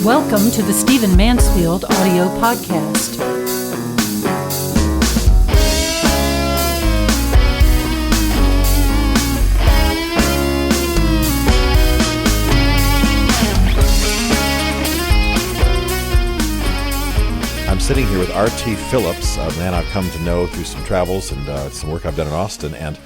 Welcome to the Stephen Mansfield audio podcast. I'm sitting here with R.T. Phillips, a man I've come to know through some travels and some work I've done in Austin, and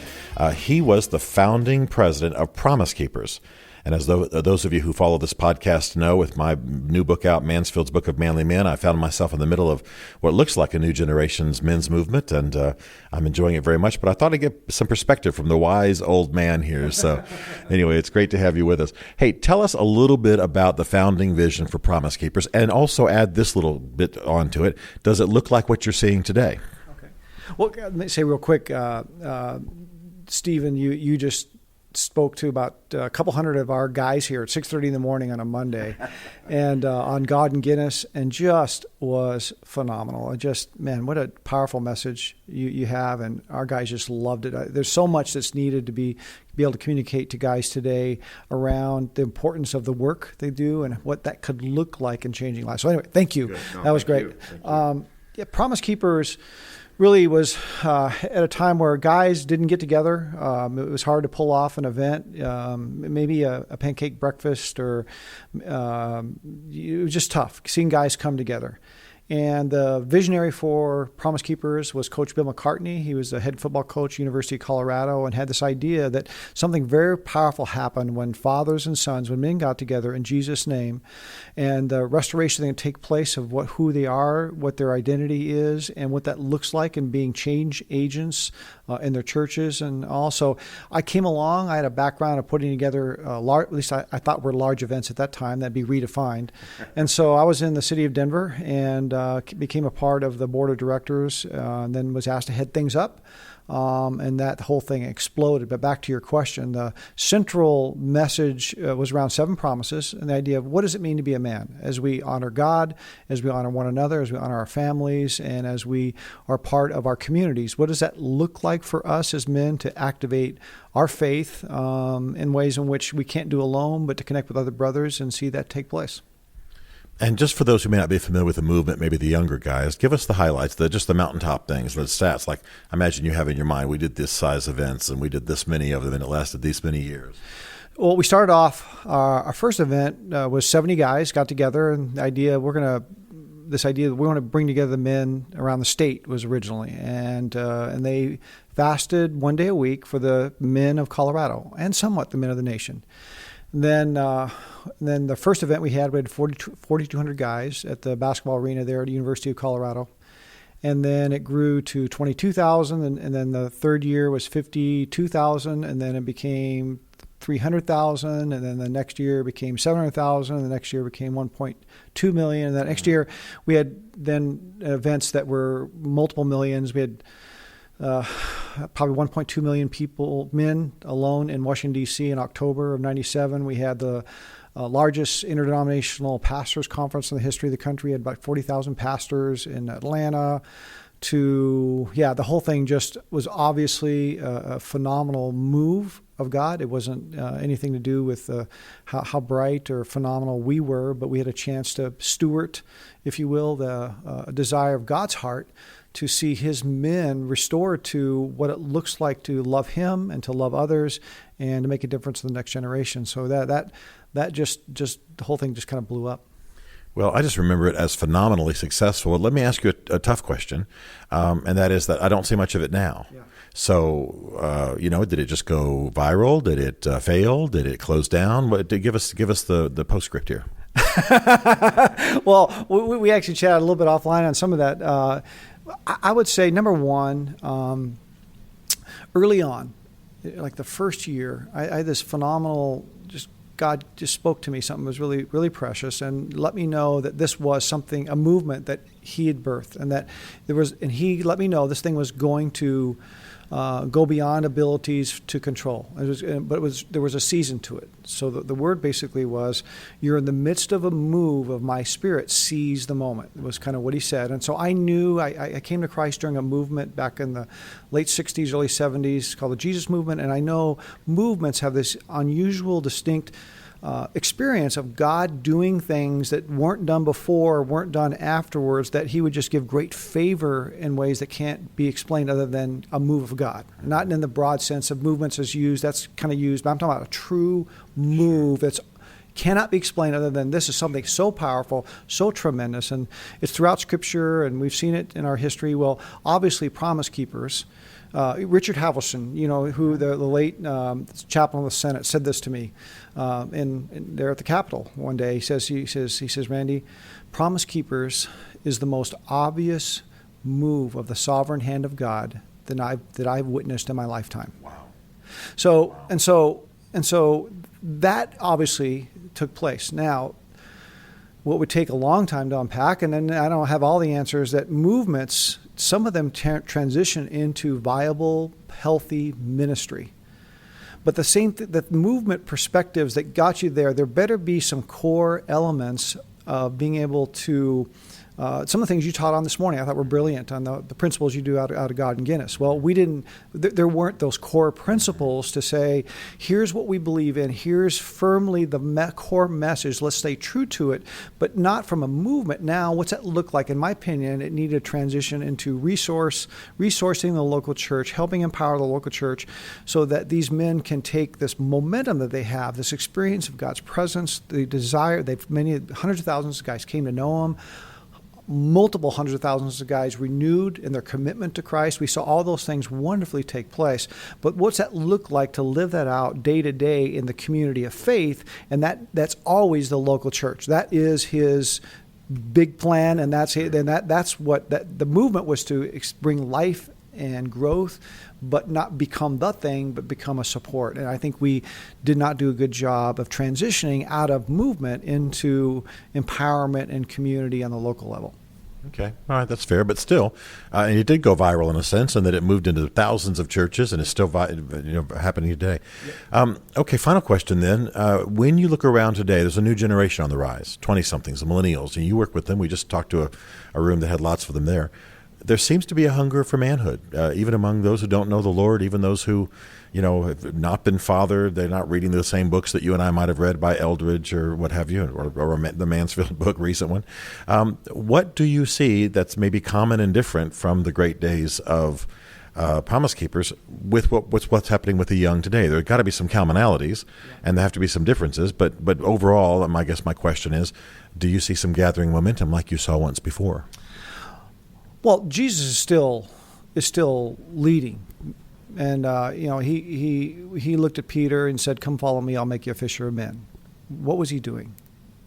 he was the founding president of Promise Keepers. And as those of you who follow this podcast know, with my new book out, Mansfield's Book of Manly Men, I found myself in the middle of what looks like a new generation's men's movement, and I'm enjoying it very much. But I thought I'd get some perspective from the wise old man here. So anyway, it's great to have you with us. Hey, tell us a little bit about the founding vision for Promise Keepers, and also add this little bit onto it. Does it look like what you're seeing today? Okay. Well, let me say real quick, Stephen, you just spoke to about a couple hundred of our guys here at 6:30 in the morning on a Monday, and on God and Guinness, and just was phenomenal. Man, what a powerful message you have, and our guys just loved it. There's so much that's needed to be able to communicate to guys today around the importance of the work they do and what that could look like in changing lives. So anyway, thank you. No, that was great. Promise Keepers really was at a time where guys didn't get together. It was hard to pull off an event, maybe a pancake breakfast, or it was just tough seeing guys come together. And the visionary for Promise Keepers was Coach Bill McCartney. He was the head football coach, University of Colorado, and had this idea that something very powerful happened when fathers and sons, when men got together in Jesus' name, and the restoration that can take place of who they are, what their identity is, and what that looks like in being change agents in their churches. And also, I came along. I had a background of putting together, at least I thought were large events at that time, that'd be redefined. And so I was in the city of Denver and became a part of the board of directors, and then was asked to head things up. And that whole thing exploded. But back to your question, the central message was around 7 promises, and the idea of what does it mean to be a man as we honor God, as we honor one another, as we honor our families, and as we are part of our communities. What does that look like for us as men to activate our faith in ways in which we can't do alone, but to connect with other brothers and see that take place? And just for those who may not be familiar with the movement, maybe the younger guys, give us the highlights, just the mountaintop things, the stats. Like, I imagine you have in your mind, we did this size events and we did this many of them and it lasted these many years. Well, we started off, our first event was 70 guys got together, and the idea we want to bring together the men around the state was originally, and they fasted one day a week for the men of Colorado and somewhat the men of the nation. Then the first event we had 4,200 guys at the basketball arena there at the University of Colorado. And then it grew to 22,000, and then the third year was 52,000, and then it became 300,000, and then the next year it became 700,000, and the next year it became 1.2 million. And the next year we had then events that were multiple millions. We had probably 1.2 million men alone in Washington, D.C. in October of 97. We had the largest interdenominational pastors conference in the history of the country. We had about 40,000 pastors in Atlanta. The whole thing just was obviously a phenomenal move of God. It wasn't anything to do with how bright or phenomenal we were, but we had a chance to steward, if you will, the desire of God's heart to see his men restored to what it looks like to love him and to love others and to make a difference in the next generation. So that just the whole thing just kind of blew up. Well, I just remember it as phenomenally successful. Let me ask you a tough question, and that is that I don't see much of it now. Yeah. So, did it just go viral? Did it fail? Did it close down? Give us the postscript here. Well, we actually chatted a little bit offline on some of that. I would say, number one, early on, like the first year, I had this phenomenal, God just spoke to me. Something was really, really precious, and let me know that this was a movement that he had birthed, and that and he let me know this thing was going to go beyond abilities to control. There was a season to it. So the word basically was, you're in the midst of a move of my spirit, seize the moment. It was kind of what he said. And so I knew, I came to Christ during a movement back in the late 60s, early 70s called the Jesus movement. And I know movements have this unusual, distinct experience of God doing things that weren't done before, weren't done afterwards, that he would just give great favor in ways that can't be explained other than a move of God. Not in the broad sense of movements as used, that's kind of used, but I'm talking about a true move that's cannot be explained other than this is something so powerful, so tremendous, and it's throughout Scripture, and we've seen it in our history. Well, obviously, Promise Keepers. Richard Havelson, who the late chaplain of the Senate, said this to me, in there at the Capitol one day. He says, Randy, Promise Keepers is the most obvious move of the sovereign hand of God that I've witnessed in my lifetime. Wow. So that obviously took place. Now, what would take a long time to unpack, and then I don't have all the answers, that movements, some of them transition into viable, healthy ministry. But the movement perspectives that got you there better be some core elements of being able to, some of the things you taught on this morning I thought were brilliant on the principles you do out of God and Guinness. Well, there weren't those core principles to say, here's what we believe in, here's firmly the core message, let's stay true to it, but not from a movement. Now, what's that look like? In my opinion, it needed to transition into resourcing the local church, helping empower the local church so that these men can take this momentum that they have, this experience of God's presence, the desire, hundreds of thousands of guys came to know him, multiple hundreds of thousands of guys renewed in their commitment to Christ. We saw all those things wonderfully take place. But what's that look like to live that out day to day in the community of faith? And that's always the local church. That is his big plan, and that's what the movement was, to bring life and growth, but not become the thing, but become a support. And I think we did not do a good job of transitioning out of movement into empowerment and community on the local level. Okay. All right. That's fair. But still, and it did go viral in a sense, and that it moved into thousands of churches and is still happening today. Yep. Okay. Final question then. When you look around today, there's a new generation on the rise, 20-somethings, the millennials, and you work with them. We just talked to a room that had lots of them there. There seems to be a hunger for manhood, even among those who don't know the Lord, even those who, have not been fathered. They're not reading the same books that you and I might have read by Eldridge or what have you, or the Mansfield book, recent one. What do you see that's maybe common and different from the great days of Promise Keepers with what's happening with the young today? There have got to be some commonalities, and there have to be some differences. But overall, I guess my question is, do you see some gathering momentum like you saw once before? Well, Jesus is still leading, and he looked at Peter and said, "Come follow me, I'll make you a fisher of men." What was he doing?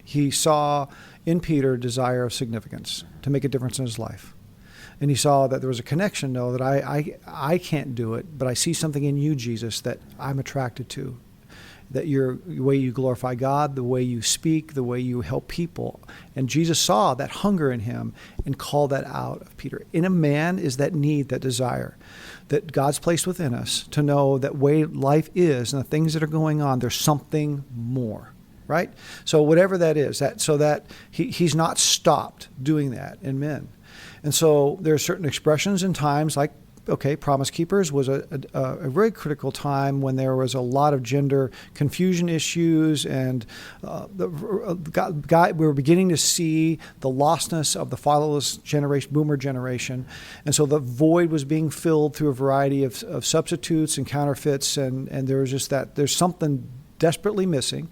He saw in Peter desire of significance to make a difference in his life, and he saw that there was a connection. No, that I can't do it, but I see something in you, Jesus, that I'm attracted to. That the way you glorify God, the way you speak, the way you help people. And Jesus saw that hunger in him and called that out of Peter. In a man is that need, that desire that God's placed within us to know that way life is and the things that are going on, there's something more, right? So whatever that is, so that he's not stopped doing that in men. And so there are certain expressions and times like, Promise Keepers was a very critical time when there was a lot of gender confusion issues, and we were beginning to see the lostness of the fatherless generation, boomer generation. And so the void was being filled through a variety of substitutes and counterfeits, and there was just there's something desperately missing.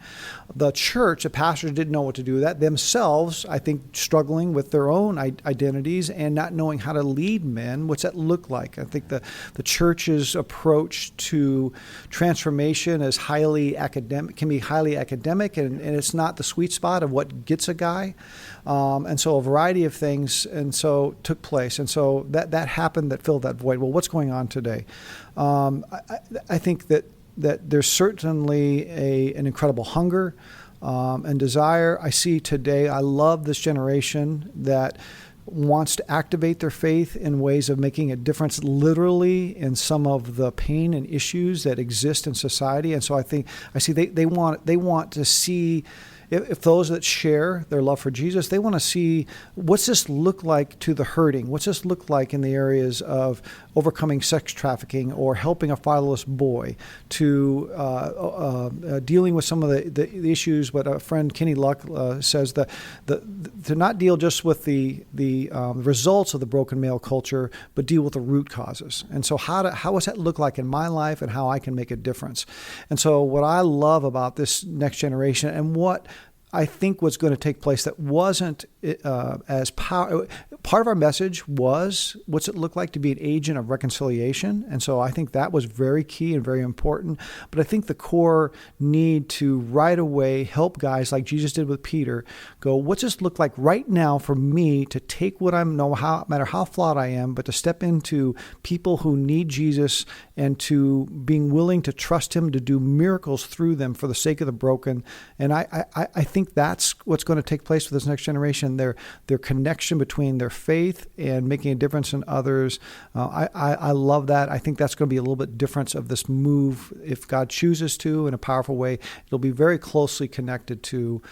The church, the pastors didn't know what to do with that themselves, I think, struggling with their own identities and not knowing how to lead men. What's that look like? I think the church's approach to transformation is highly academic, can be highly academic, and it's not the sweet spot of what gets a guy. And so a variety of things took place. And so that happened that filled that void. Well, what's going on today? I think that there's certainly an incredible hunger and desire. I see today, I love this generation that wants to activate their faith in ways of making a difference literally in some of the pain and issues that exist in society. And so I see they want to see if those that share their love for Jesus, they want to see what's this look like to the hurting? What's this look like in the areas of overcoming sex trafficking or helping a fatherless boy, to dealing with some of the issues. What a friend Kenny Luck says, that to not deal just with the results of the broken male culture, but deal with the root causes. And so how does that look like in my life, and how I can make a difference? And so what I love about this next generation, and what I think what's going to take place that wasn't as part of our message was, what's it look like to be an agent of reconciliation? And so I think that was very key and very important. But I think the core need to right away help guys like Jesus did with Peter go, what's this look like right now for me to take what I'm, no matter how flawed I am, but to step into people who need Jesus, and to being willing to trust him to do miracles through them for the sake of the broken. And I think that's what's going to take place with this next generation, their connection between their faith and making a difference in others. I love that. I think that's going to be a little bit difference of this move, if God chooses to, in a powerful way. It'll be very closely connected to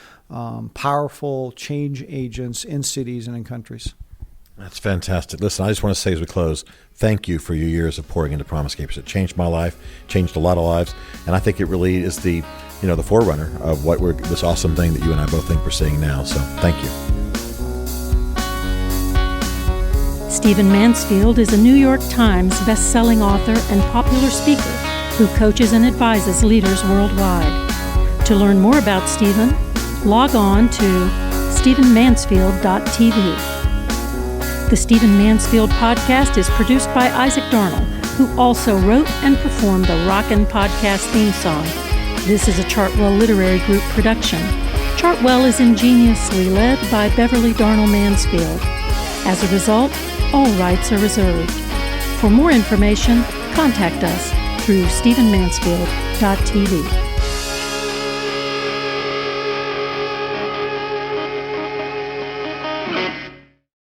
powerful change agents in cities and in countries. That's fantastic. Listen, I just want to say as we close, thank you for your years of pouring into Promise Keepers. It changed my life, changed a lot of lives, and I think it really is the forerunner of what this awesome thing that you and I both think we're seeing now. So thank you. Stephen Mansfield is a New York Times best-selling author and popular speaker who coaches and advises leaders worldwide. To learn more about Stephen, log on to stephenmansfield.tv. The Stephen Mansfield podcast is produced by Isaac Darnell, who also wrote and performed the Rockin' Podcast theme song. This is a Chartwell Literary Group production. Chartwell is ingeniously led by Beverly Darnell Mansfield. As a result, all rights are reserved. For more information, contact us through stephenmansfield.tv.